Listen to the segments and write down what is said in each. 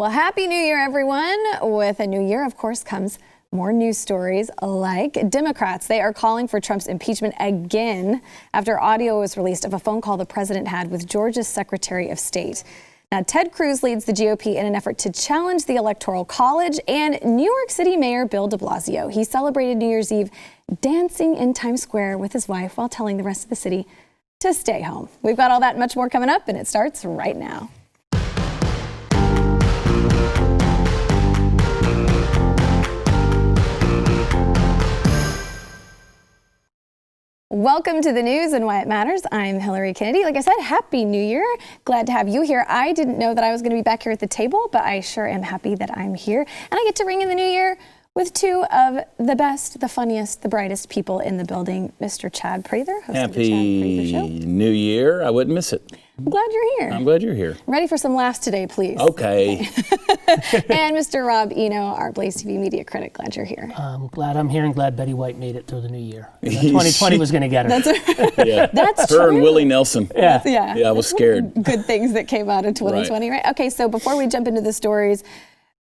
Well, Happy New Year, everyone. With a new year, of course, comes more news stories like Democrats. They are calling for Trump's impeachment again after audio was released of a phone call the president had with Georgia's Secretary of State. Now, Ted Cruz leads the GOP in an effort to challenge the Electoral College and New York City Mayor Bill de Blasio. He celebrated New Year's Eve dancing in Times Square with his wife while telling the rest of the city to stay home. We've got all that and much more coming up, and it starts right now. Welcome to the news and why it matters. I'm Hillary Kennedy. Like I said, Happy New Year. Glad to have you here. I didn't know that I was going to be back here at the table, but I sure am happy that I'm here. And I get to ring in the new year with two of the best, the funniest, the brightest people in the building. Mr. Chad Prather, host of the Chad Prather Show. Happy New Year. I wouldn't miss it. I'm glad you're here. I'm glad you're here. Ready for some laughs today, please. Okay. And Mr. Rob Eno, our BlazeTV media critic. Glad you're here. I'm glad I'm here and glad Betty White made it through the new year. 2020 was going to get her. That's her true. and Willie Nelson. Yeah, I was scared. Good things that came out of 2020, right? Okay, so before we jump into the stories,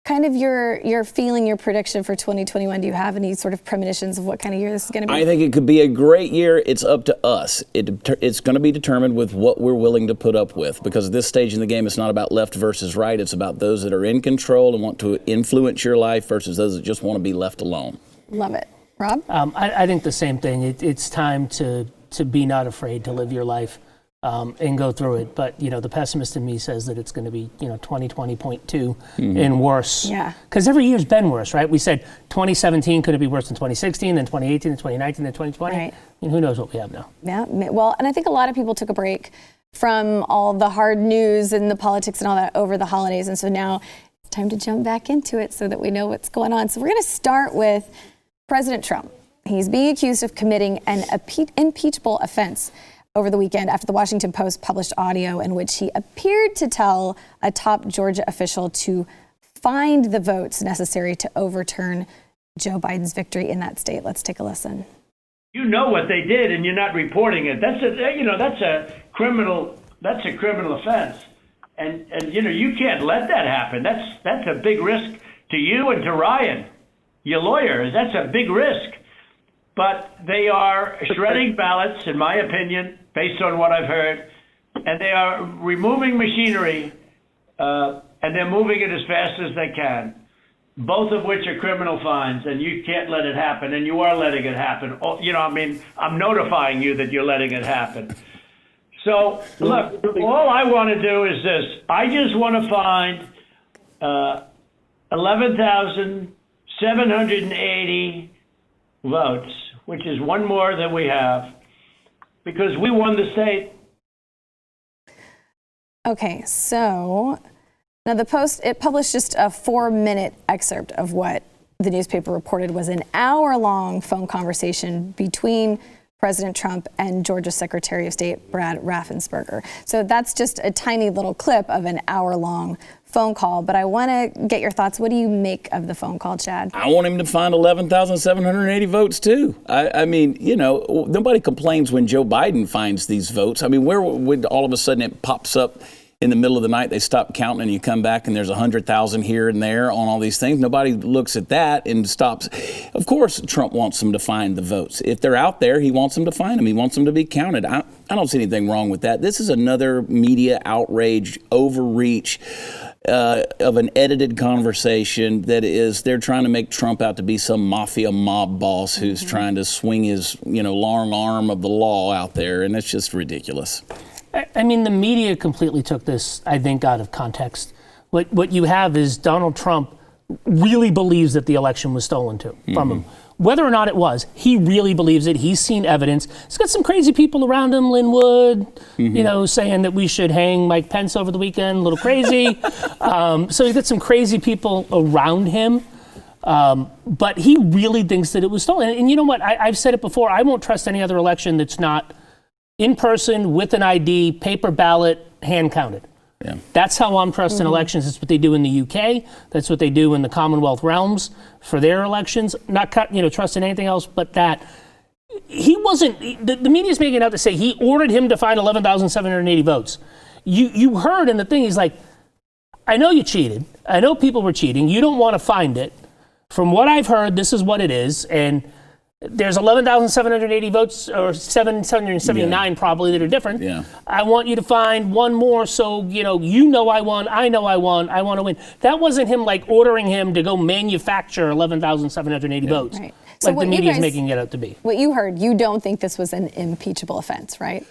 kind of your feeling, your prediction for 2021. Do you have any sort of premonitions of what kind of year this is going to be? I think it could be a great year. It's up to us. It's going to be determined with what we're willing to put up with, because at this stage in the game, it's not about left versus right. It's about those that are in control and want to influence your life versus those that just want to be left alone. Love it. Rob? I think the same thing. It's time to be not afraid to live your life and go through it. But, the pessimist in me says that it's going to be, 2020.2 and worse. Yeah. Because every year's been worse, right? We said 2017 could it be worse than 2016, then 2018, then 2019, then 2020. Right. And who knows what we have now. Yeah. Well, and I think a lot of people took a break from all the hard news and the politics and all that over the holidays. And so now it's time to jump back into it so that we know what's going on. So we're going to start with President Trump. He's being accused of committing an impeachable offense over the weekend after the Washington Post published audio in which he appeared to tell a top Georgia official to find the votes necessary to overturn Joe Biden's victory in that state. Let's take a listen. You know what they did, and you're not reporting it. That's a criminal offense, and you can't let that happen. That's a big risk to you and to Ryan, your lawyer. That's a big risk. But they are shredding ballots, in my opinion, based on what I've heard, and they are removing machinery, and they're moving it as fast as they can, both of which are criminal fines, and you can't let it happen, and you are letting it happen. I'm notifying you that you're letting it happen. So, look, all I want to do is this. I just want to find 11,780 votes, which is one more than we have, because we won the state. Okay, so now the Post, it published just a 4-minute excerpt of what the newspaper reported was an hour-long phone conversation between President Trump and Georgia Secretary of State Brad Raffensperger. So that's just a tiny little clip of an hour-long phone call, but I want to get your thoughts. What do you make of the phone call, Chad? I want him to find 11,780 votes, too. I mean, nobody complains when Joe Biden finds these votes. I mean, where would all of a sudden it pops up in the middle of the night, they stop counting, and you come back and there's 100,000 here and there on all these things. Nobody looks at that and stops. Of course, Trump wants them to find the votes. If they're out there, he wants them to find them. He wants them to be counted. I don't see anything wrong with that. This is another media outrage, overreach of an edited conversation that is, they're trying to make Trump out to be some mafia mob boss who's trying to swing his, long arm of the law out there, and it's just ridiculous. I mean, the media completely took this, I think, out of context. What you have is Donald Trump really believes that the election was stolen from him. Whether or not it was, he really believes it. He's seen evidence. He's got some crazy people around him, Lynn Wood, saying that we should hang Mike Pence over the weekend, a little crazy. So he's got some crazy people around him. But he really thinks that it was stolen. And you know what? I've said it before. I won't trust any other election that's not in person, with an ID, paper ballot, hand counted. Yeah. That's how I'm trusting elections. That's what they do in the UK. That's what they do in the Commonwealth realms for their elections. Not trusting anything else but that. He wasn't, the media's making it out to say he ordered him to find 11,780 votes. You heard in the thing, he's like, I know you cheated. I know people were cheating. You don't want to find it. From what I've heard, this is what it is. And there's 11,780 votes, or 779 probably, that are different. Yeah. I want you to find one more, so I won, I know I won, I want to win. That wasn't him like ordering him to go manufacture 11,080 votes, Right. So like the media is making it out to be. What you heard, you don't think this was an impeachable offense, right?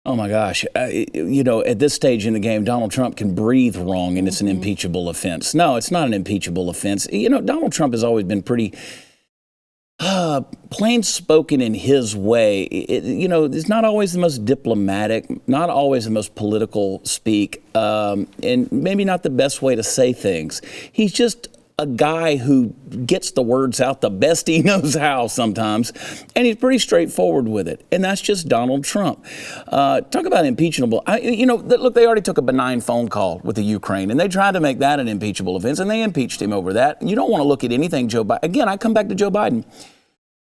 Oh my gosh. At this stage in the game, Donald Trump can breathe wrong and it's an impeachable offense. No, it's not an impeachable offense. Donald Trump has always been pretty plain spoken in his way. It's not always the most diplomatic, not always the most political speak, and maybe not the best way to say things. He's just a guy who gets the words out the best he knows how sometimes, and he's pretty straightforward with it. And that's just Donald Trump. Talk about impeachable. Look, they already took a benign phone call with the Ukraine, and they tried to make that an impeachable offense, and they impeached him over that. You don't want to look at anything Joe Biden. Again, I come back to Joe Biden.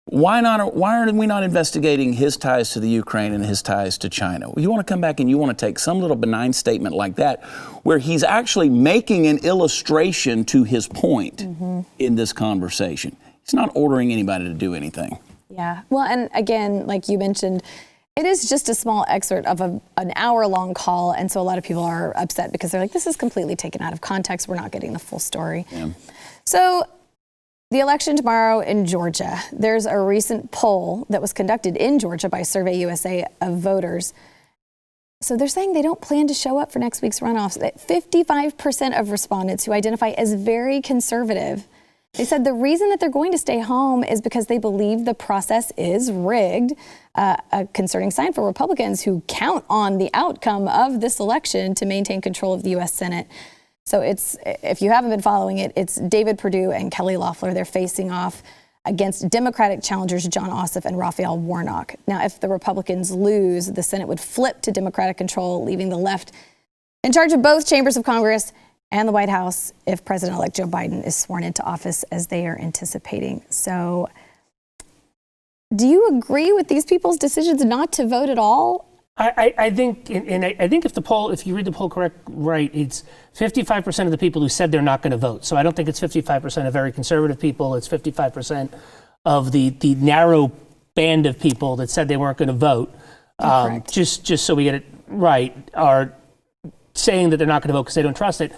Why are we not investigating his ties to the Ukraine and his ties to China? You want to come back and you want to take some little benign statement like that, where he's actually making an illustration to his point in this conversation. He's not ordering anybody to do anything. Yeah. Well, and again, like you mentioned, it is just a small excerpt of an hour-long call, and so a lot of people are upset because they're like, this is completely taken out of context. We're not getting the full story. Yeah. So the election tomorrow in Georgia, there's a recent poll that was conducted in Georgia by Survey USA of voters. So they're saying they don't plan to show up for next week's runoffs. 55% of respondents who identify as very conservative, they said the reason that they're going to stay home is because they believe the process is rigged, a concerning sign for Republicans who count on the outcome of this election to maintain control of the U.S. Senate. So if you haven't been following it, it's David Perdue and Kelly Loeffler. They're facing off against Democratic challengers Jon Ossoff and Raphael Warnock. Now, if the Republicans lose, the Senate would flip to Democratic control, leaving the left in charge of both chambers of Congress and the White House if President-elect Joe Biden is sworn into office, as they are anticipating. So do you agree with these people's decisions not to vote at all? I think if you read the poll right, it's 55% of the people who said they're not going to vote. So I don't think it's 55% of very conservative people. It's 55% of the narrow band of people that said they weren't going to vote. Just so we get it right, are saying that they're not going to vote because they don't trust it.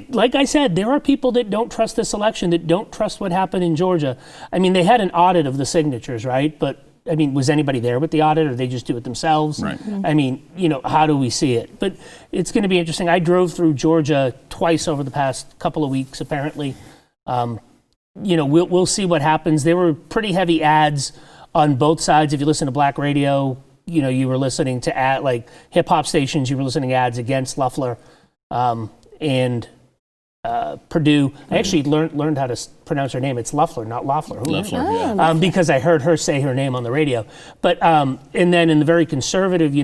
Like I said, there are people that don't trust this election, that don't trust what happened in Georgia. I mean, they had an audit of the signatures, right? But I mean, was anybody there with the audit, or they just do it themselves? Right. I mean, how do we see it? But it's going to be interesting. I drove through Georgia twice over the past couple of weeks, apparently. We'll see what happens. There were pretty heavy ads on both sides. If you listen to black radio, you were listening to like hip hop stations, you were listening to ads against Loeffler and Perdue. I actually learned how to pronounce her name. It's Loeffler, not Loeffler. Loeffler, yeah. Because I heard her say her name on the radio. But and then in the very conservative,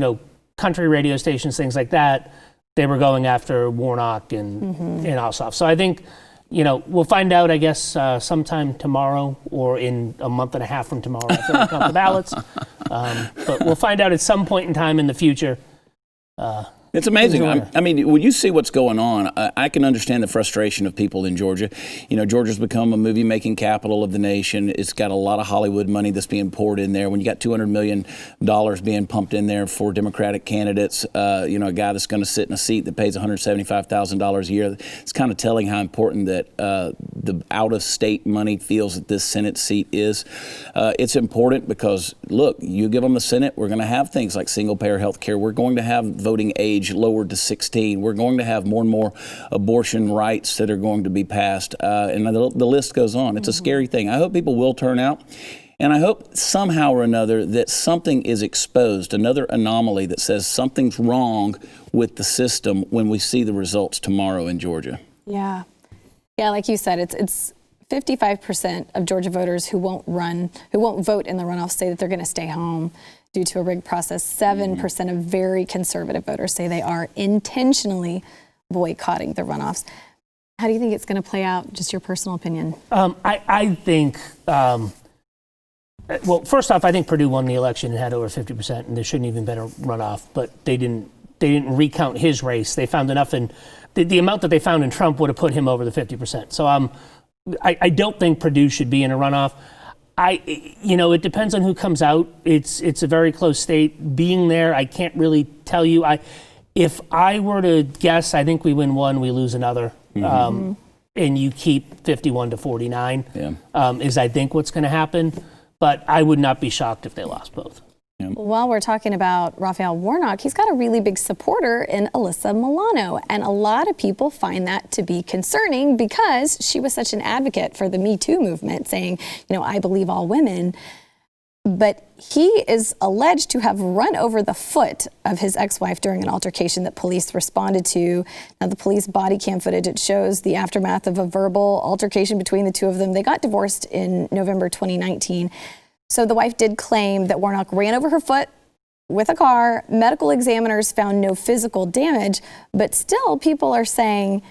country radio stations, things like that, they were going after Warnock and Ossoff. So I think, we'll find out, I guess, sometime tomorrow or in a month and a half from tomorrow after I count the ballots. But we'll find out at some point in time in the future. It's amazing. I mean, when you see what's going on, I can understand the frustration of people in Georgia. Georgia's become a movie-making capital of the nation. It's got a lot of Hollywood money that's being poured in there. When you got $200 million being pumped in there for Democratic candidates, a guy that's going to sit in a seat that pays $175,000 a year, it's kind of telling how important that the out-of-state money feels that this Senate seat is. It's important because, look, you give them the Senate, we're going to have things like single-payer health care. We're going to have voting age lowered to 16. We're going to have more and more abortion rights that are going to be passed. And the list goes on. It's a scary thing. I hope people will turn out. And I hope somehow or another that something is exposed, another anomaly that says something's wrong with the system when we see the results tomorrow in Georgia. Yeah. Yeah, like you said, it's 55% of Georgia voters who won't vote in the runoff say that they're going to stay home due to a rigged process. 7% of very conservative voters say they are intentionally boycotting the runoffs. How do you think it's going to play out? Just your personal opinion. I think, well, first off, I think Perdue won the election and had over 50%, and there shouldn't even been a runoff. But they didn't recount his race. They found enough in the amount that they found in Trump would have put him over the 50%. So I don't think Purdue should be in a runoff. It depends on who comes out. It's a very close state. Being there, I can't really tell you. If I were to guess, I think we win one, we lose another. And you keep 51 to 49 is I think what's going to happen. But I would not be shocked if they lost both. While we're talking about Raphael Warnock, he's got a really big supporter in Alyssa Milano. And a lot of people find that to be concerning because she was such an advocate for the Me Too movement, saying, I believe all women. But he is alleged to have run over the foot of his ex-wife during an altercation that police responded to. Now, the police body cam footage, it shows the aftermath of a verbal altercation between the two of them. They got divorced in November 2019. So the wife did claim that Warnock ran over her foot with a car. Medical examiners found no physical damage, but still people are saying,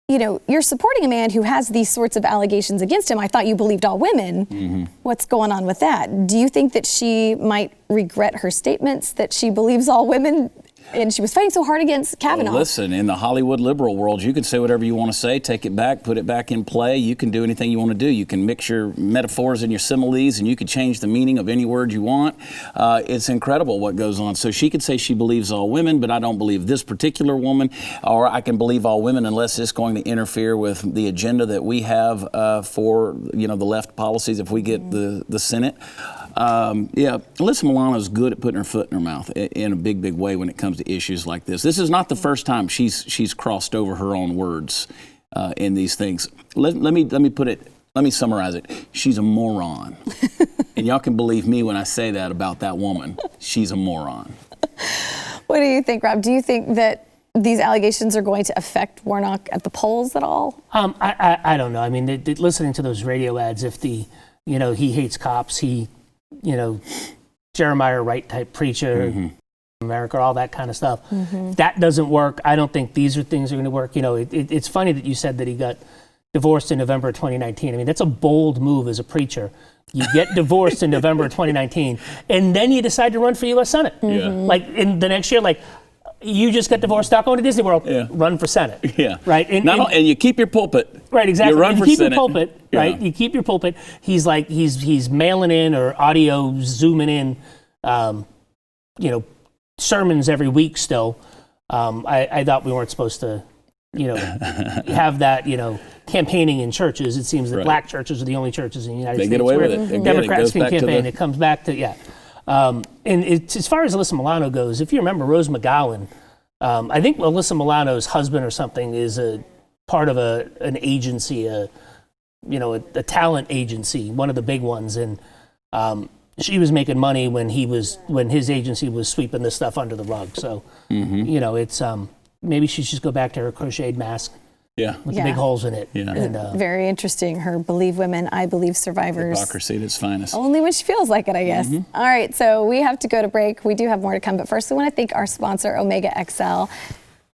you're supporting a man who has these sorts of allegations against him. I thought you believed all women. What's going on with that? Do you think that she might regret her statements that she believes all women? And she was fighting so hard against Kavanaugh. Well, listen, in the Hollywood liberal world, you can say whatever you want to say, take it back, put it back in play. You can do anything you want to do. You can mix your metaphors and your similes, and you can change the meaning of any word you want. It's incredible what goes on. So she could say she believes all women, but I don't believe this particular woman, or I can believe all women unless it's going to interfere with the agenda that we have for the left policies if we get the Senate. Alyssa Milano is good at putting her foot in her mouth in a big, big way when it comes to issues like this. This is not the first time she's crossed over her own words in these things. Let me summarize it. She's a moron. And y'all can believe me when I say that about that woman. She's a moron. What do you think, Rob? Do you think that these allegations are going to affect Warnock at the polls at all? I don't know. I mean, listening to those radio ads, if he hates cops, Jeremiah Wright type preacher, America, all that kind of stuff. That doesn't work. I don't think these things are going to work. It's funny that you said that he got divorced in November 2019. I mean, that's a bold move as a preacher. You get divorced in November 2019, and then you decide to run for U.S. Senate. Like in the next year, you just got divorced, stop going to Disney World, run for Senate. Right? And you keep your pulpit. Right, exactly. You run for keep Senate. Your pulpit, right? You keep your pulpit. He's he's mailing in or audio zooming in, sermons every week still. I thought we weren't supposed to, have that, campaigning in churches. It seems that black churches are the only churches in the United States. They get away with it. Democrats can campaign. It comes back to, and as far as Alyssa Milano goes, if you remember Rose McGowan, I think Alyssa Milano's husband or something is a part of an agency, a talent agency, one of the big ones, and she was making money when his agency was sweeping this stuff under the rug. So it's maybe she should just go back to her crocheted mask. With the big holes in it. And, very interesting. Her believe women, I believe survivors. Hypocrisy at its finest. Only when she feels like it, I guess. All right, so we have to go to break. We do have more to come, but first we want to thank our sponsor, Omega XL.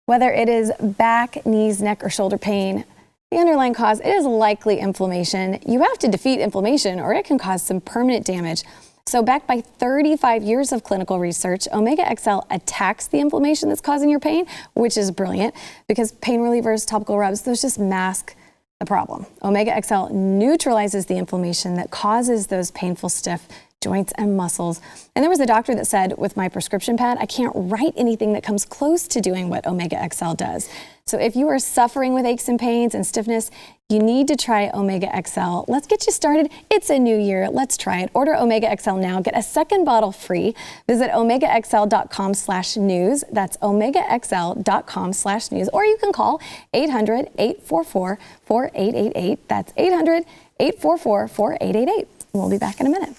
Whether it is back, knees, neck, or shoulder pain, the underlying cause, it is likely inflammation. You have to defeat inflammation or it can cause some permanent damage. So backed by 35 years of clinical research, Omega XL attacks the inflammation that's causing your pain, which is brilliant because pain relievers, topical rubs, those just mask the problem. Omega XL neutralizes the inflammation that causes those painful, stiff joints and muscles. And there was a doctor that said, with my prescription pad, I can't write anything that comes close to doing what Omega XL does. So if you are suffering with aches and pains and stiffness, you need to try Omega XL. Let's get you started. It's a new year. Let's try it. Order Omega XL now. Get a second bottle free. Visit omegaxl.com/news. That's omegaxl.com/news. Or you can call 800-844-4888. That's 800-844-4888. We'll be back in a minute.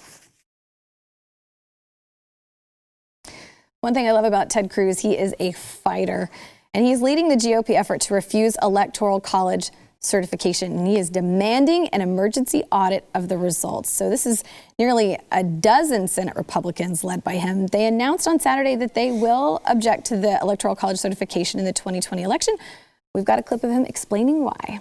One thing I love about Ted Cruz, he is a fighter, and he's leading the GOP effort to refuse Electoral College certification, and he is demanding an emergency audit of the results. So this is nearly a dozen Senate Republicans led by him. They announced on Saturday that they will object to the Electoral College certification in the 2020 election. We've got a clip of him explaining why.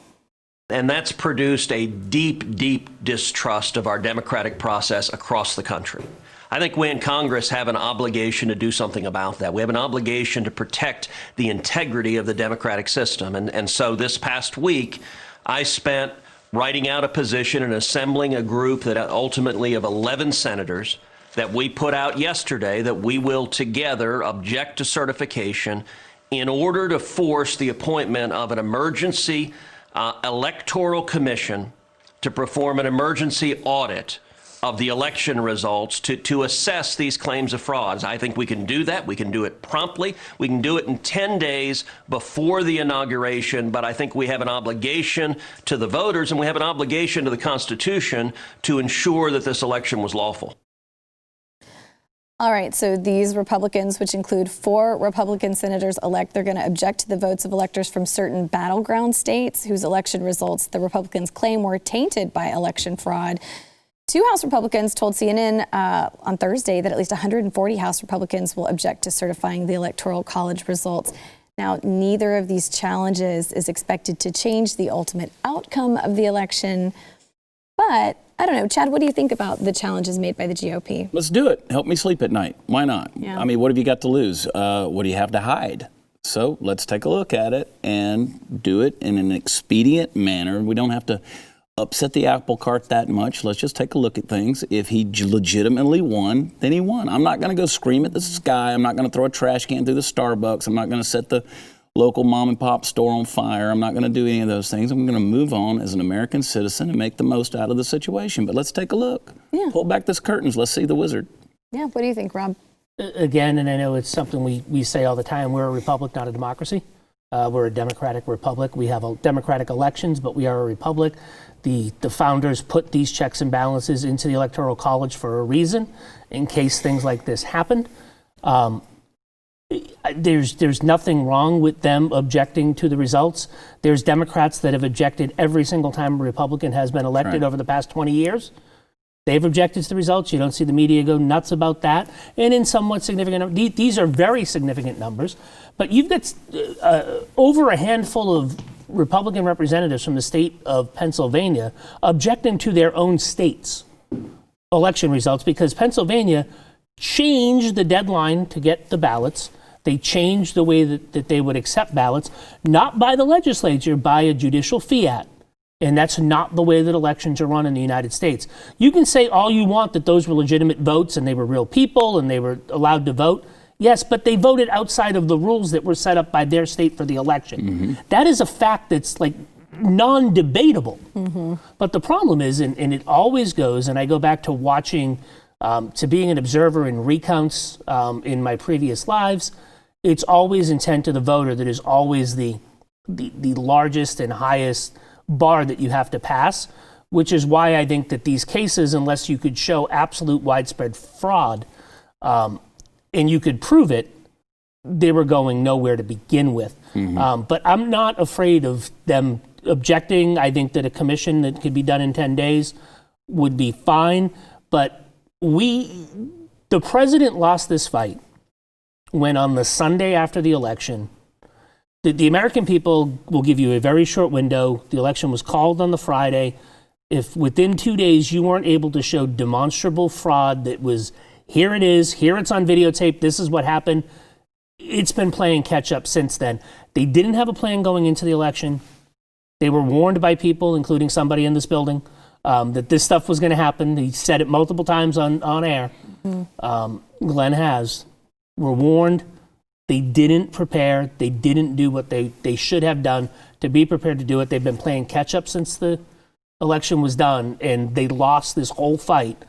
And that's produced a deep, deep distrust of our democratic process across the country. I think we in Congress have an obligation to do something about that. We have an obligation to protect the integrity of the democratic system. And so this past week, I spent writing out a position and assembling a group that ultimately of 11 senators that we put out yesterday that we will together object to certification in order to force the appointment of an emergency electoral commission to perform an emergency audit of the election results to assess these claims of frauds. I think we can do that. We can do it promptly. We can do it in 10 days before the inauguration. But I think we have an obligation to the voters and we have an obligation to the Constitution to ensure that this election was lawful. All right, so these Republicans, which include 4 Republican senators-elect, they're going to object to the votes of electors from certain battleground states whose election results the Republicans claim were tainted by election fraud. 2 House Republicans told CNN on Thursday that at least 140 House Republicans will object to certifying the Electoral College results. Now, neither of these challenges is expected to change the ultimate outcome of the election. But I don't know, Chad, what do you think about the challenges made by the GOP? Let's do it. Help me sleep at night. Why not? Yeah. I mean, what have you got to lose? What do you have to hide? So let's take a look at it and do it in an expedient manner. We don't have to upset the apple cart that much. Let's just take a look at things. If he legitimately won, then he won. I'm not going to go scream at the sky. I'm not going to throw a trash can through the Starbucks. I'm not going to set the local mom and pop store on fire. I'm not going to do any of those things. I'm going to move on as an American citizen and make the most out of the situation. But let's take a look. Yeah. Pull back those curtains. Let's see the wizard. Yeah. What do you think, Rob? Again, and I know it's something we say all the time, we're a republic, not a democracy. We're a democratic republic. We have democratic elections, but we are a republic. The founders put these checks and balances into the Electoral College for a reason, in case things like this happened. There's nothing wrong with them objecting to the results. There's Democrats that have objected every single time a Republican has been elected over the past 20 years. They've objected to the results. You don't see the media go nuts about that. And in somewhat significant, these are very significant numbers. But you've got over a handful of Republican representatives from the state of Pennsylvania objecting to their own state's election results because Pennsylvania changed the deadline to get the ballots. They changed the way that they would accept ballots, not by the legislature, by a judicial fiat. And that's not the way that elections are run in the United States. You can say all you want that those were legitimate votes and they were real people and they were allowed to vote. Yes, but they voted outside of the rules that were set up by their state for the election. Mm-hmm. That is a fact that's like non-debatable. Mm-hmm. But the problem is, and it always goes, and I go back to watching, to being an observer in recounts in my previous lives, it's always intent to the voter that is always the largest and highest bar that you have to pass, which is why I think that these cases, unless you could show absolute widespread fraud and you could prove it, they were going nowhere to begin with. Mm-hmm. But I'm not afraid of them objecting. I think that a commission that could be done in 10 days would be fine. But the president lost this fight when on the Sunday after the election, the American people will give you a very short window. The election was called on the Friday. If within 2 days you weren't able to show demonstrable fraud that was, here it is, here it's on videotape, this is what happened, it's been playing catch up since then. They didn't have a plan going into the election. They were warned by people, including somebody in this building, that this stuff was going to happen. He said it multiple times on air. Mm-hmm. Glenn has. Were warned. They didn't prepare. They didn't do what they should have done to be prepared to do it. They've been playing catch up since the election was done, and they lost this whole fight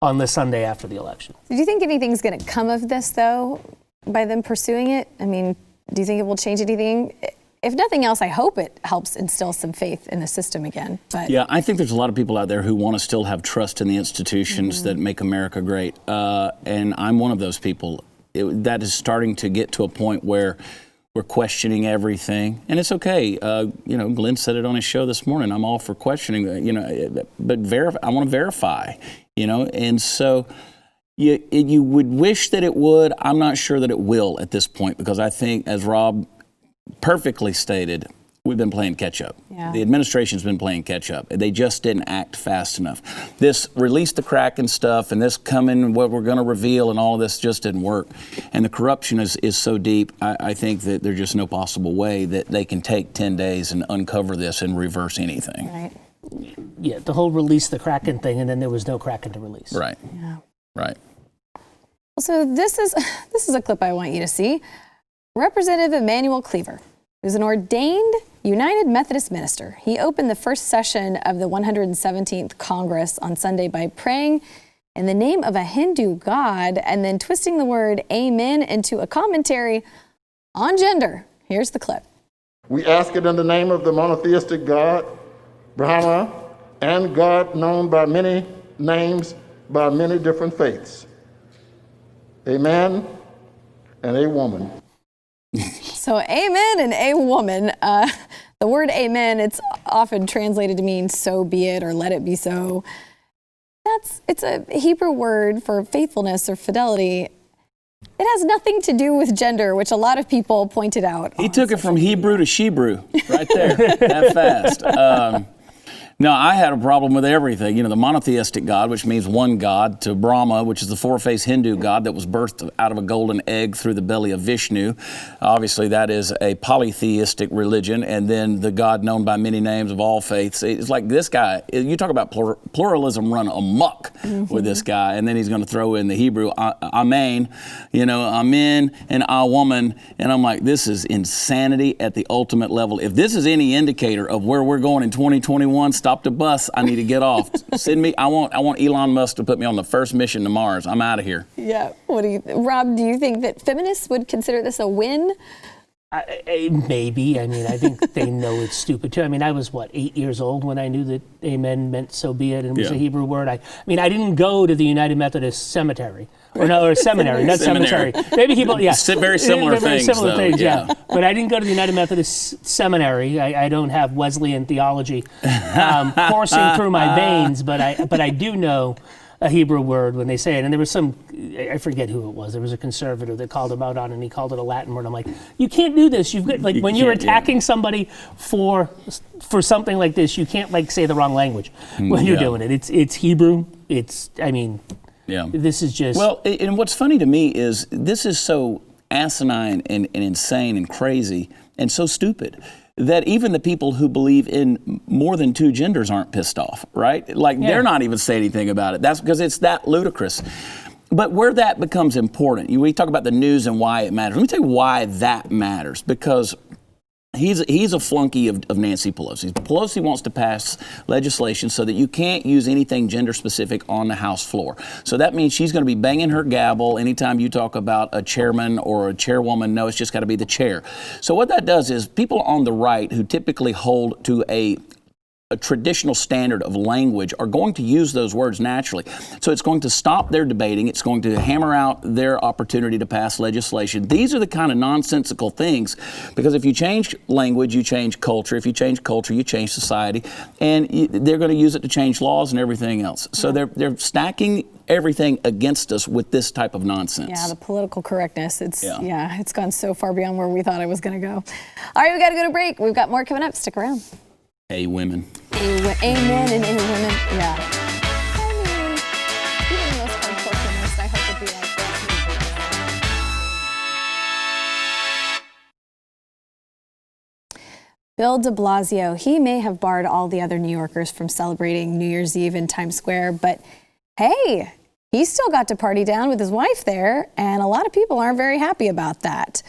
on the Sunday after the election. Do you think anything's going to come of this, though, by them pursuing it? I mean, do you think it will change anything? If nothing else, I hope it helps instill some faith in the system again. But yeah, I think there's a lot of people out there who want to still have trust in the institutions that make America great. And I'm one of those people. That is starting to get to a point where we're questioning everything. And it's okay. Glenn said it on his show this morning. I'm all for questioning, but I want to verify, And so you would wish that it would. I'm not sure that it will at this point, because I think, as Rob perfectly stated, we've been playing catch up. Yeah. The administration's been playing catch up. They just didn't act fast enough. This release the Kraken stuff and this coming, what we're going to reveal and all of this just didn't work. And the corruption is so deep, I think that there's just no possible way that they can take 10 days and uncover this and reverse anything. Right. Yeah, the whole release the Kraken thing, and then there was no Kraken to release. Right. Yeah. Right. So this is a clip I want you to see. Representative Emanuel Cleaver, who's an ordained United Methodist minister. He opened the first session of the 117th Congress on Sunday by praying in the name of a Hindu god and then twisting the word amen into a commentary on gender. Here's the clip. We ask it in the name of the monotheistic God, Brahma, and God known by many names, by many different faiths. A man and a woman. So amen and a woman. The word amen, it's often translated to mean so be it or let it be so. It's a Hebrew word for faithfulness or fidelity. It has nothing to do with gender, which a lot of people pointed out. He took it from Hebrew to Shebrew right there, that fast. No, I had a problem with everything. You know, the monotheistic God, which means one God, to Brahma, which is the four-faced Hindu God that was birthed out of a golden egg through the belly of Vishnu. Obviously, that is a polytheistic religion. And then the God known by many names of all faiths. It's like this guy, you talk about pluralism run amok with this guy. And then he's going to throw in the Hebrew, amen, amen, and a woman. And I'm like, this is insanity at the ultimate level. If this is any indicator of where we're going in 2021, stop the bus. I need to get off. Send me. I want Elon Musk to put me on the first mission to Mars. I'm out of here. Yeah. Rob, do you think that feminists would consider this a win? Maybe. I mean, I think they know it's stupid too. I mean, I was 8 years old when I knew that amen meant so be it and was a Hebrew word. I mean, I didn't go to the United Methodist Cemetery. Or seminary, not cemetery. Maybe people, yeah. Very similar things. Similar things, yeah. But I didn't go to the United Methodist Seminary. I don't have Wesleyan theology coursing through my veins, but I do know a Hebrew word when they say it. And there was I forget who it was. There was a conservative that called him out on it, and he called it a Latin word. I'm like, you can't do this. You've got when you're attacking somebody for something like this, you can't say the wrong language when you're doing it. It's Hebrew. Yeah. This is just... Well, and what's funny to me is this is so asinine and insane and crazy and so stupid that even the people who believe in more than two genders aren't pissed off, right? They're not even saying anything about it. That's because it's that ludicrous. But where that becomes important, we talk about the news and why it matters. Let me tell you why that matters, because he's a flunky of Nancy Pelosi. Pelosi wants to pass legislation so that you can't use anything gender specific on the House floor. So that means she's going to be banging her gavel anytime you talk about a chairman or a chairwoman. No, it's just got to be the chair. So what that does is people on the right who typically hold to a traditional standard of language are going to use those words naturally. So it's going to stop their debating. It's going to hammer out their opportunity to pass legislation. These are the kind of nonsensical things, because if you change language, you change culture. If you change culture, you change society. And they're going to use it to change laws and everything else. So they're stacking everything against us with this type of nonsense. Yeah, the political correctness. It's gone so far beyond where we thought it was going to go. All right, we got to go to break. We've got more coming up. Stick around. Hey, women. Amen and women. Yeah. I mean, even the most hardcore feminist, I hope would be like that. Bill de Blasio, he may have barred all the other New Yorkers from celebrating New Year's Eve in Times Square, but hey, he still got to party down with his wife there, and a lot of people aren't very happy about that.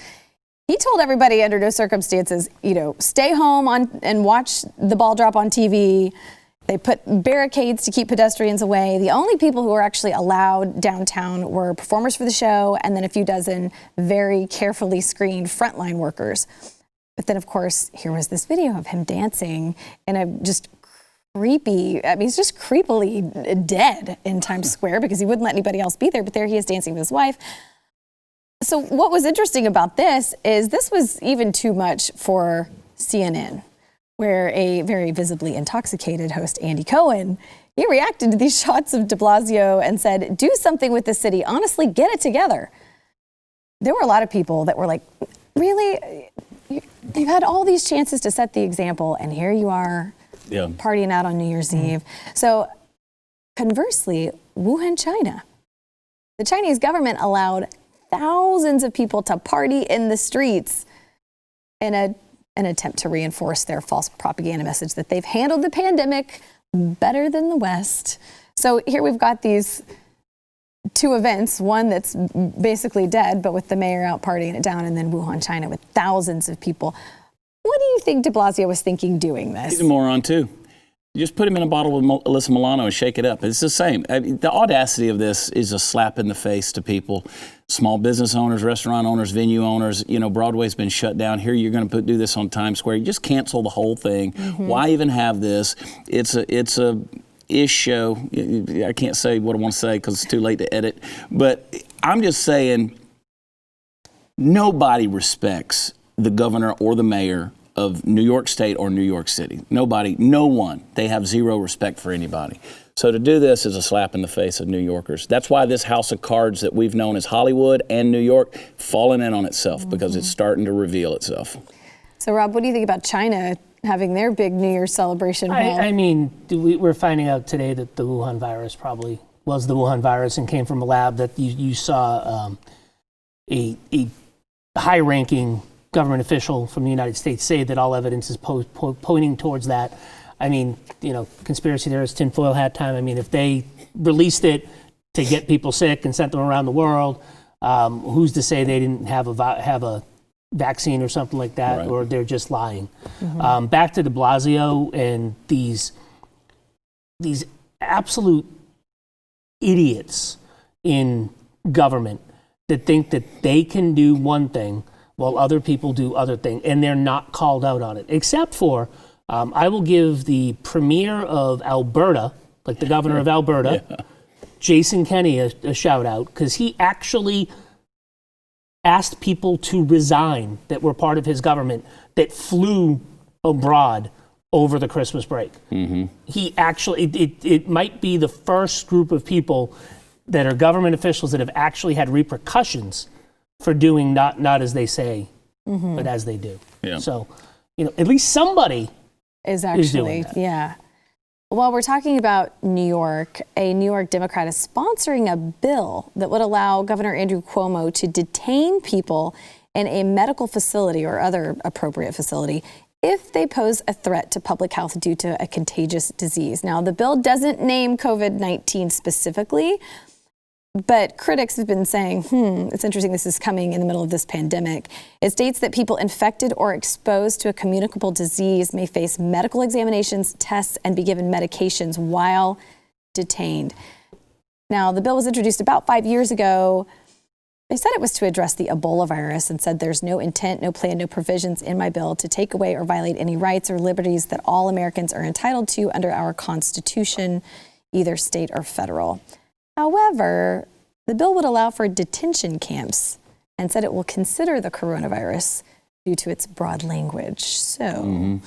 He told everybody under no circumstances, stay home and watch the ball drop on TV. They put barricades to keep pedestrians away. The only people who were actually allowed downtown were performers for the show and then a few dozen very carefully screened frontline workers. But then, of course, here was this video of him dancing in a just creepy, he's just creepily dead in Times Square because he wouldn't let anybody else be there. But there he is dancing with his wife. So what was interesting about this is this was even too much for CNN, where a very visibly intoxicated host, Andy Cohen, he reacted to these shots of de Blasio and said, do something with the city. Honestly, get it together. There were a lot of people that were like, really? You've had all these chances to set the example, and here you are Yeah. partying out on New Year's Eve. So conversely, Wuhan, China. The Chinese government allowed thousands of people to party in the streets in an attempt to reinforce their false propaganda message that they've handled the pandemic better than the West. So here we've got these two events, one that's basically dead, but with the mayor out partying it down, and then Wuhan, China with thousands of people. What do you think de Blasio was thinking doing this? He's a moron too. You just put him in a bottle with Alyssa Milano and shake it up. It's the same. I mean, the audacity of this is a slap in the face to people. Small business owners, restaurant owners, venue owners. You know, Broadway's been shut down. Here you're going to do this on Times Square. You just cancel the whole thing. Why even have this? It's a ish show. I can't say what I want to say because it's too late to edit. But I'm just saying, nobody respects the governor or the mayor of New York State or New York City. Nobody, no one. They have zero respect for anybody. So to do this is a slap in the face of New Yorkers. That's why this house of cards that we've known as Hollywood and New York falling in on itself because it's starting to reveal itself. So Rob, what do you think about China having their big New Year's celebration? I mean, we're finding out today that the Wuhan virus probably was the Wuhan virus and came from a lab that you saw a high-ranking government official from the United States say that all evidence is pointing towards that. I mean, you know, conspiracy theorists, tinfoil hat time. I mean, if they released it to get people sick and sent them around the world, who's to say they didn't have a vaccine or something like that, Right. or they're just lying? Back to de Blasio and these absolute idiots in government that think that they can do one thing while other people do other things, and they're not called out on it. Except for, I will give the premier of Alberta, like the governor of Alberta, Jason Kenney, a shout out, because he actually asked people to resign that were part of his government that flew abroad over the Christmas break. He actually, it might be the first group of people that are government officials that have actually had repercussions for doing not as they say, but as they do. Yeah. So, you know, at least somebody Is actually, doing that. yeah. Well, we're talking about New York. A New York Democrat is sponsoring a bill that would allow Governor Andrew Cuomo to detain people in a medical facility or other appropriate facility if they pose a threat to public health due to a contagious disease. Now, the bill doesn't name COVID-19 specifically, but critics have been saying, it's interesting this is coming in the middle of this pandemic. It states that people infected or exposed to a communicable disease may face medical examinations, tests, and be given medications while detained. Now, the bill was introduced about 5 years ago. They said it was to address the Ebola virus and said there's no intent, no plan, no provisions in my bill to take away or violate any rights or liberties that all Americans are entitled to under our Constitution, either state or federal. However, the bill would allow for detention camps and said it will consider the coronavirus due to its broad language. So,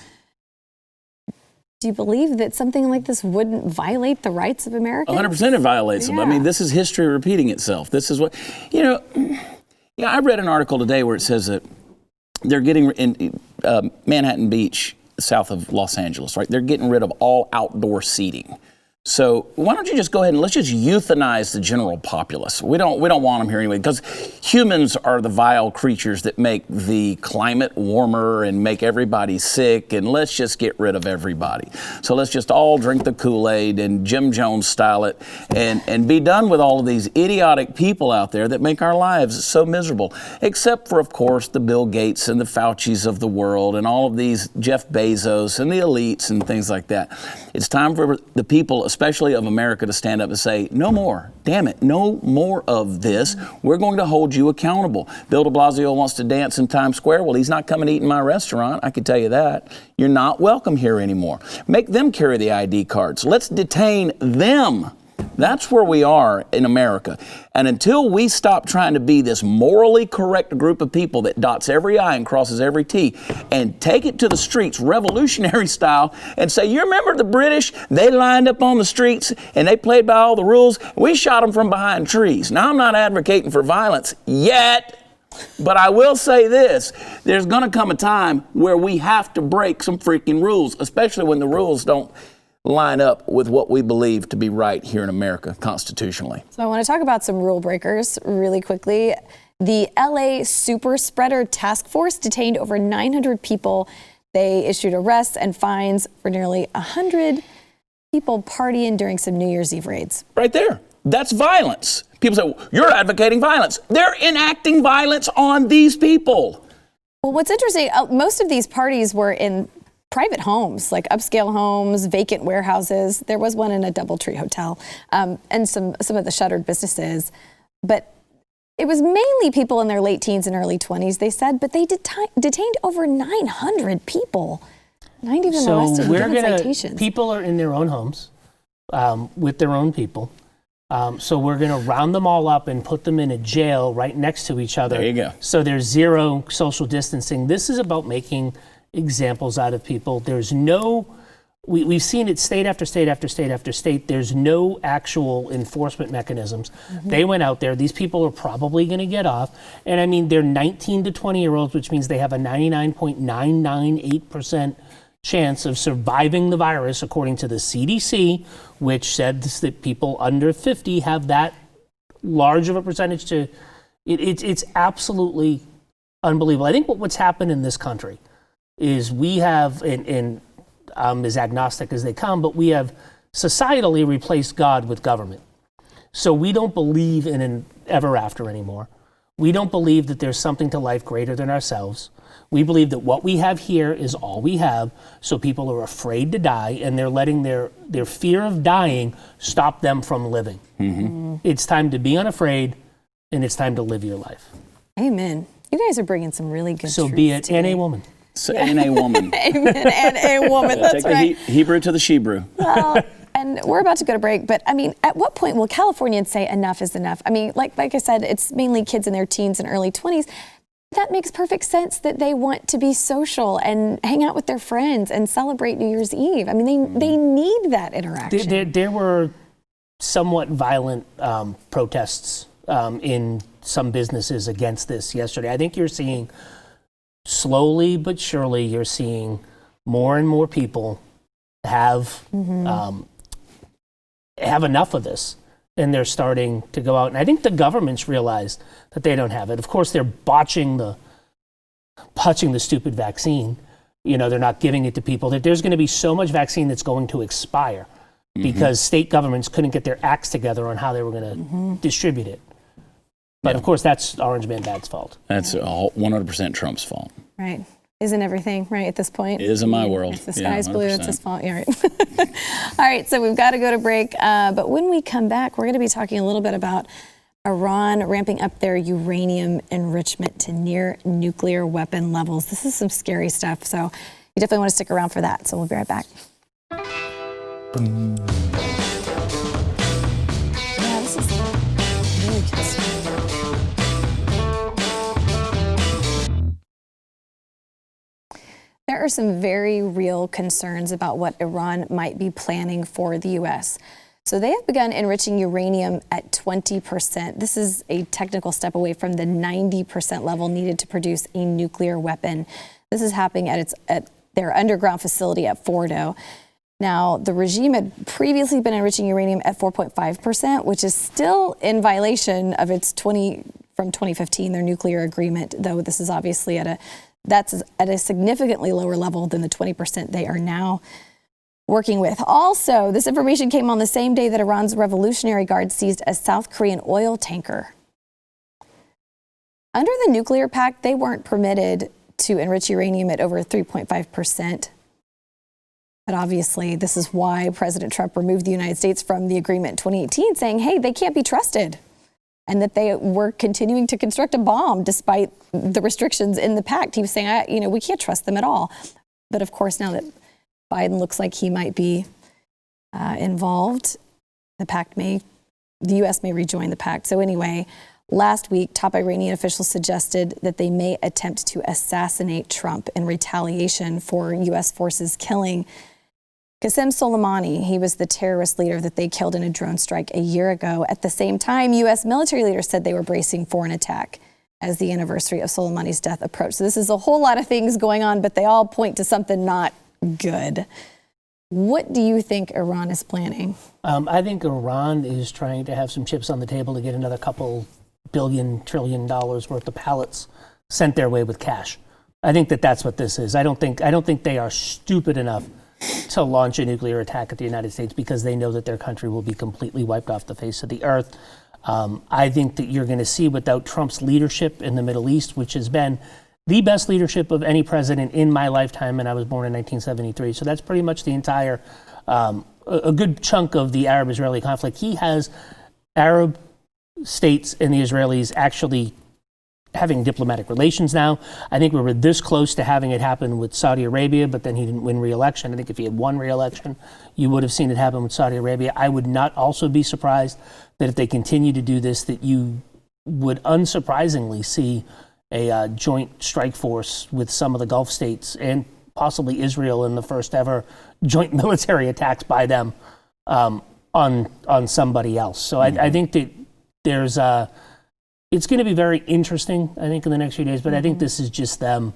do you believe that something like this wouldn't violate the rights of Americans? 100% it violates them. I mean, this is history repeating itself. This is what, I read an article today where it says that they're getting in Manhattan Beach, south of Los Angeles, right? They're getting rid of all outdoor seating. So why don't you just go ahead and let's just euthanize the general populace? We don't want them here anyway, because humans are the vile creatures that make the climate warmer and make everybody sick, and let's just get rid of everybody. So let's just all drink the Kool-Aid and Jim Jones style it and be done with all of these idiotic people out there that make our lives so miserable, except for, of course, the Bill Gates and the Faucis of the world and all of these Jeff Bezos and the elites and things like that. It's time for the people, especially of America, to stand up and say, no more. Damn it, no more of this. We're going to hold you accountable. Bill de Blasio wants to dance in Times Square. Well, he's not coming to eat in my restaurant. I can tell you that. You're not welcome here anymore. Make them carry the ID cards. Let's detain them. That's where we are in America. And until we stop trying to be this morally correct group of people that dots every I and crosses every T and take it to the streets revolutionary style and say, you remember the British? They lined up on the streets and they played by all the rules. We shot them from behind trees. Now, I'm not advocating for violence yet, But I will say this, there's going to come a time where we have to break some freaking rules, especially when the rules don't line up with what we believe to be right here in America constitutionally. So I want to talk about some rule breakers really quickly. The LA Super Spreader Task Force detained over 900 people. They issued arrests and fines for nearly 100 people partying during some New Year's Eve raids. Right there. That's violence. People say, well, you're advocating violence. They're enacting violence on these people. Well, what's interesting, most of these parties were in private homes, like upscale homes, vacant warehouses. There was one in a DoubleTree hotel, and some of the shuttered businesses. But it was mainly people in their late teens and early 20s, they said, but they detained over 900 people. 90 of them arrested and given citations. People are in their own homes with their own people. So we're going to round them all up and put them in a jail right next to each other. There you go. So there's zero social distancing. This is about making examples out of people. There's no, we've seen it state after state after state after state. There's no actual enforcement mechanisms. They went out there. These people are probably going to get off. And I mean, they're 19 to 20-year-olds, which means they have a 99.998% chance of surviving the virus, according to the CDC, which said that people under 50 have that large of a percentage to, it's absolutely unbelievable. I think what's happened in this country is we have, and I'm as agnostic as they come, but we have societally replaced God with government. So we don't believe in an ever after anymore. We don't believe that there's something to life greater than ourselves. We believe that what we have here is all we have, so people are afraid to die, and they're letting their fear of dying stop them from living. It's time to be unafraid, and it's time to live your life. Amen. You guys are bringing some really good So truths be it, today. and a woman. So, and a woman. Amen, and a woman, that's Take right. the Hebrew to the Shebrew. Well, and we're about to go to break, but I mean, at what point will Californians say enough is enough? I mean, like I said, it's mainly kids in their teens and early 20s. That makes perfect sense that they want to be social and hang out with their friends and celebrate New Year's Eve. I mean, they need that interaction. There were somewhat violent protests in some businesses against this yesterday. I think you're seeing, slowly but surely, you're seeing more and more people have enough of this. And they're starting to go out. And I think the government's realized that they don't have it. Of course, they're botching the stupid vaccine. You know, they're not giving it to people. That there's going to be so much vaccine that's going to expire because state governments couldn't get their acts together on how they were going to distribute it. But of course, that's Orange Man Bad's fault. That's 100% Trump's fault. Right. Isn't everything right at this point? It is in my world. If the sky's blue, it's 100%. his fault. Yeah, right. All right, so we've got to go to break. But when we come back, we're going to be talking a little bit about Iran ramping up their uranium enrichment to near nuclear weapon levels. This is some scary stuff, so you definitely want to stick around for that. So we'll be right back. Yeah, this is really concerning. There are some very real concerns about what Iran might be planning for the U.S. So they have begun enriching uranium at 20%. This is a technical step away from the 90% level needed to produce a nuclear weapon. This is happening at their underground facility at Fordo. Now, the regime had previously been enriching uranium at 4.5%, which is still in violation of its from 2015, their nuclear agreement, though this is obviously that's at a significantly lower level than the 20% they are now working with. Also, this information came on the same day that Iran's Revolutionary Guard seized a South Korean oil tanker. Under the nuclear pact, they weren't permitted to enrich uranium at over 3.5%. But obviously, this is why President Trump removed the United States from the agreement in 2018, saying, hey, they can't be trusted, and that they were continuing to construct a bomb despite the restrictions in the pact. He was saying, we can't trust them at all. But of course, now that Biden looks like he might be involved, the U.S. may rejoin the pact. So anyway, last week, top Iranian officials suggested that they may attempt to assassinate Trump in retaliation for U.S. forces killing Qasem Soleimani. He was the terrorist leader that they killed in a drone strike a year ago. At the same time, U.S. military leaders said they were bracing for an attack. as the anniversary of Soleimani's death approached. So this is a whole lot of things going on, but they all point to something not good. What do you think Iran is planning? I think Iran is trying to have some chips on the table to get another couple $1 trillion worth of pallets sent their way with cash. I think that's what this is. I don't think they are stupid enough to launch a nuclear attack at the United States because they know that their country will be completely wiped off the face of the earth. I think that you're going to see, without Trump's leadership in the Middle East, which has been the best leadership of any president in my lifetime, and I was born in 1973. So that's pretty much the entire, a good chunk of the Arab-Israeli conflict. He has Arab states and the Israelis actually having diplomatic relations now. I think we were this close to having it happen with Saudi Arabia, but then he didn't win re-election. I think if he had won re-election, you would have seen it happen with Saudi Arabia. I would not also be surprised that if they continue to do this, that you would unsurprisingly see a joint strike force with some of the Gulf states and possibly Israel in the first ever joint military attacks by them on somebody else. So I think that there's it's going to be very interesting, I think, in the next few days, but I think this is just them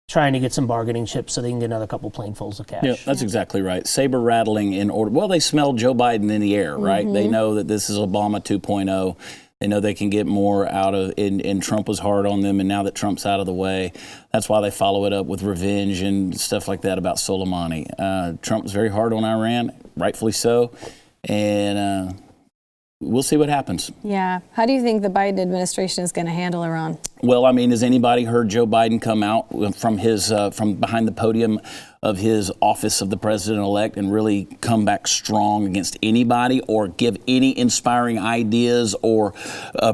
trying to get some bargaining chips so they can get another couple planefuls of cash. Yeah, that's exactly right. Saber rattling in order. Well, they smell Joe Biden in the air, right? They know that this is Obama 2.0. They know they can get more out of, and Trump was hard on them, and now that Trump's out of the way, that's why they follow it up with revenge and stuff like that about Soleimani. Trump was very hard on Iran, rightfully so, and we'll see what happens. Yeah. How do you think the Biden administration is going to handle Iran? Well, I mean, has anybody heard Joe Biden come out from his from behind the podium of his office of the president-elect and really come back strong against anybody or give any inspiring ideas or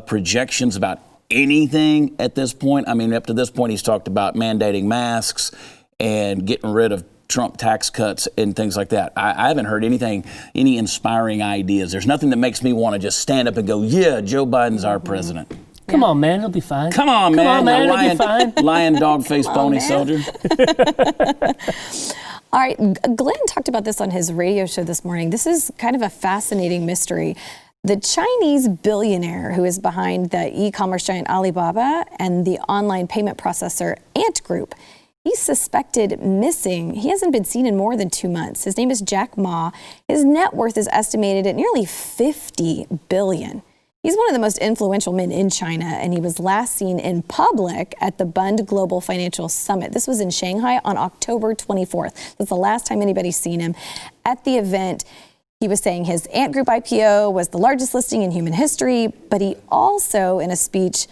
projections about anything at this point? I mean, up to this point, he's talked about mandating masks and getting rid of Trump tax cuts and things like that. I haven't heard any inspiring ideas. There's nothing that makes me want to just stand up and go, yeah, Joe Biden's our president. Come on, man, he'll be fine. Come on, man, he'll be fine. Lion, dog-faced pony soldier. All right, Glenn talked about this on his radio show this morning. This is kind of a fascinating mystery. The Chinese billionaire who is behind the e-commerce giant Alibaba and the online payment processor Ant Group, he's suspected missing. He hasn't been seen in more than 2 months. His name is Jack Ma. His net worth is estimated at nearly $50 billion. He's one of the most influential men in China, and he was last seen in public at the Bund Global Financial Summit. This was in Shanghai on October 24th. That's the last time anybody's seen him. At the event, he was saying his Ant Group IPO was the largest listing in human history, but he also, in a speech,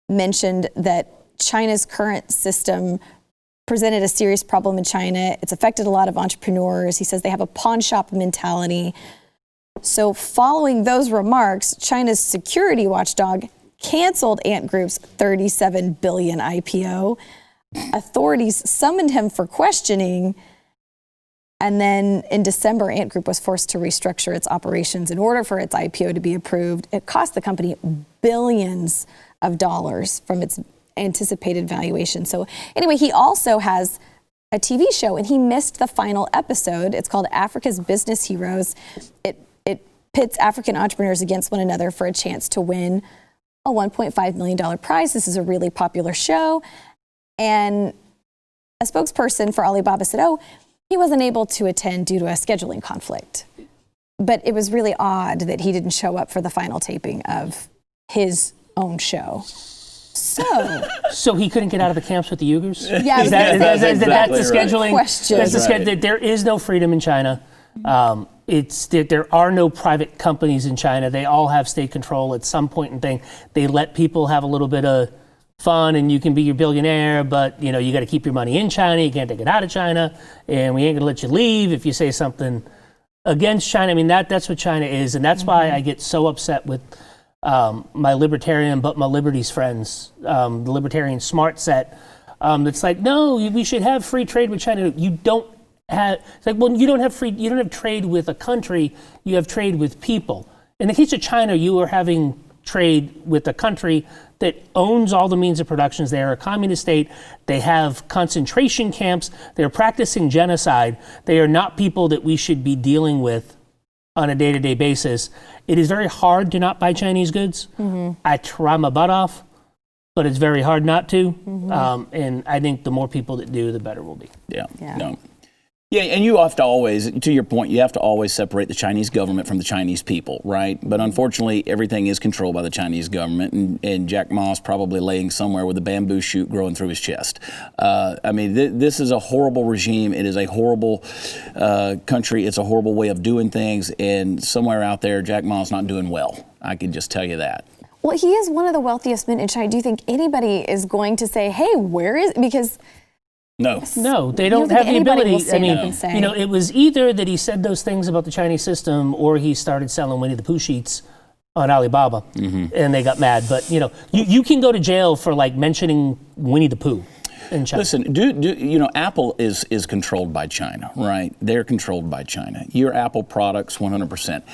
mentioned that China's current system presented a serious problem in China. It's affected a lot of entrepreneurs. He says they have a pawn shop mentality. So following those remarks, China's security watchdog canceled Ant Group's $37 billion IPO. Authorities summoned him for questioning. And then in December, Ant Group was forced to restructure its operations in order for its IPO to be approved. It cost the company billions of dollars from its anticipated valuation. So anyway, he also has a TV show and he missed the final episode. It's called Africa's Business Heroes. It pits African entrepreneurs against one another for a chance to win a $1.5 million prize. This is a really popular show. And a spokesperson for Alibaba said, he wasn't able to attend due to a scheduling conflict. But it was really odd that he didn't show up for the final taping of his own show. So he couldn't get out of the camps with the Uyghurs? Yeah, that's the scheduling question. That's the schedule. There is no freedom in China. There are no private companies in China. They all have state control at some point in thing. They let people have a little bit of fun and you can be your billionaire, but you got to keep your money in China. You can't take it out of China, and we ain't gonna let you leave if you say something against China. I mean, that's what China is, and that's why I get so upset with my libertarian but my liberties friends, the libertarian smart set. It's like, no, we should have free trade with China. You don't have. It's like, well, you don't have trade with a country. You have trade with people. In the case of China, you are having trade with a country that owns all the means of productions. They are a communist state. They have concentration camps. They're practicing genocide. They are not people that we should be dealing with on a day-to-day basis. It is very hard to not buy Chinese goods. I try my butt off, but it's very hard not to. And I think the more people that do, the better we'll be. Yeah. No. Yeah, and you have to always, to your point, you have to always separate the Chinese government from the Chinese people, right? But unfortunately, everything is controlled by the Chinese government, and Jack Ma's probably laying somewhere with a bamboo shoot growing through his chest. I mean, this is a horrible regime. It is a horrible country. It's a horrible way of doing things, and somewhere out there, Jack Ma's not doing well. I can just tell you that. Well, he is one of the wealthiest men in China. Do you think anybody is going to say, hey, where is, because... No, they don't have the ability. I mean, you know, it was either that he said those things about the Chinese system, or he started selling Winnie the Pooh sheets on Alibaba, and they got mad. But you know, you can go to jail for like mentioning Winnie the Pooh in China. Listen, you know, Apple is controlled by China, right? They're controlled by China. Your Apple products, 100%.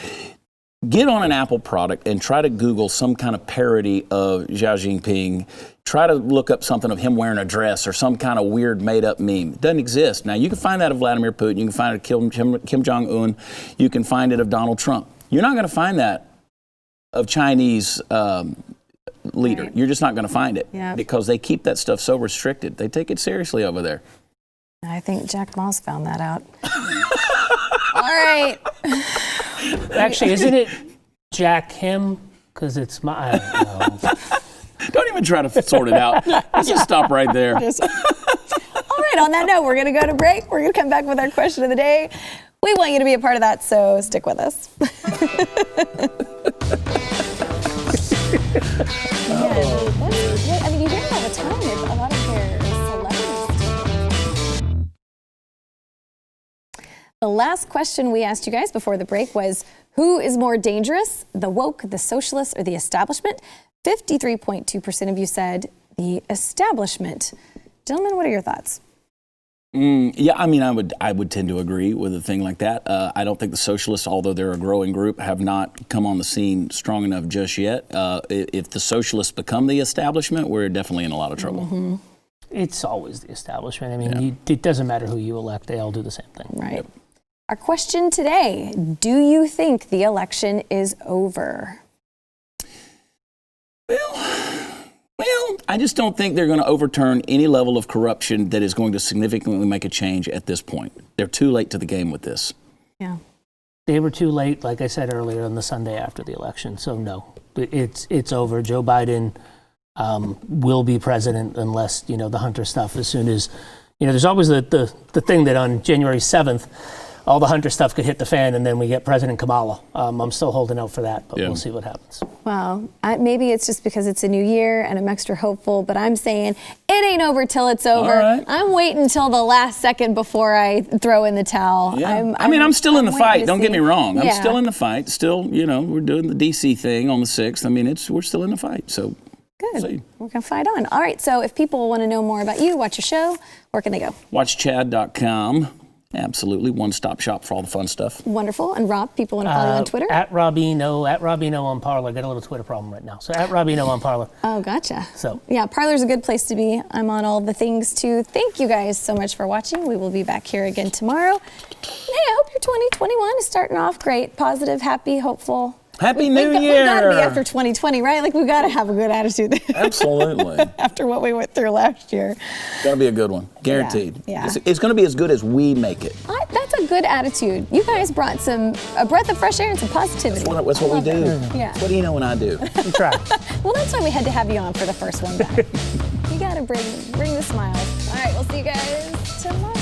Get on an Apple product and try to Google some kind of parody of Xi Jinping. Try to look up something of him wearing a dress or some kind of weird made-up meme. It doesn't exist. Now, you can find that of Vladimir Putin. You can find it of Kim Jong-un. You can find it of Donald Trump. You're not going to find that of Chinese leader. Right. You're just not going to find it because they keep that stuff so restricted. They take it seriously over there. I think Jack Ma's found that out. All right. Actually, isn't it Jack him? Because it's my... I don't know. Don't even try to sort it out. Let's just stop right there. All right, on that note, we're going to go to break. We're going to come back with our question of the day. We want you to be a part of that, so stick with us. I mean, you hear it all the time. It's a lot of their celebrities. The last question we asked you guys before the break was, who is more dangerous, the woke, the socialists, or the establishment? 53.2% of you said the establishment. Gentlemen, what are your thoughts? Yeah, I mean, I would tend to agree with a thing like that. I don't think the socialists, although they're a growing group, have not come on the scene strong enough just yet. If the socialists become the establishment, we're definitely in a lot of trouble. It's always the establishment. I mean, it doesn't matter who you elect. They all do the same thing. Right. Yep. Our question today, do you think the election is over? Well, I just don't think they're going to overturn any level of corruption that is going to significantly make a change at this point. They're too late to the game with this. Yeah. They were too late, like I said earlier, on the Sunday after the election. So no, it's over. Joe Biden will be president unless, you know, the Hunter stuff, as soon as, you know, there's always the thing that on January 7th, all the Hunter stuff could hit the fan, and then we get President Kamala. I'm still holding out for that, but we'll see what happens. Well, maybe it's just because it's a new year and I'm extra hopeful, but I'm saying it ain't over till it's over. All right. I'm waiting till the last second before I throw in the towel. Yeah. I'm still in the fight. Don't get me wrong. I'm Yeah. still in the fight. Still, you know, we're doing the DC thing on the 6th. I mean, we're still in the fight. So Good. see. We're going to fight on. All right. So if people want to know more about you, watch your show, where can they go? WatchChad.com. Absolutely. One-stop shop for all the fun stuff. Wonderful. And Rob, people want to follow you on Twitter? At Robino on Parler. Got a little Twitter problem right now. So at Robino on Parler. Oh, gotcha. So yeah, Parler's a good place to be. I'm on all the things too. Thank you guys so much for watching. We will be back here again tomorrow. And hey, I hope your 2021 is starting off great, positive, happy, hopeful. Happy New Year! We got to be after 2020, right? Like, we got to have a good attitude. Absolutely. After what we went through last year. Going to be a good one. Guaranteed. Yeah. It's going to be as good as we make it. That's a good attitude. You guys brought a breath of fresh air and some positivity. That's what we do. Yeah. What do you know when I do? we try. Well, that's why we had to have you on for the first one back. You got to bring the smiles. All right, we'll see you guys tomorrow.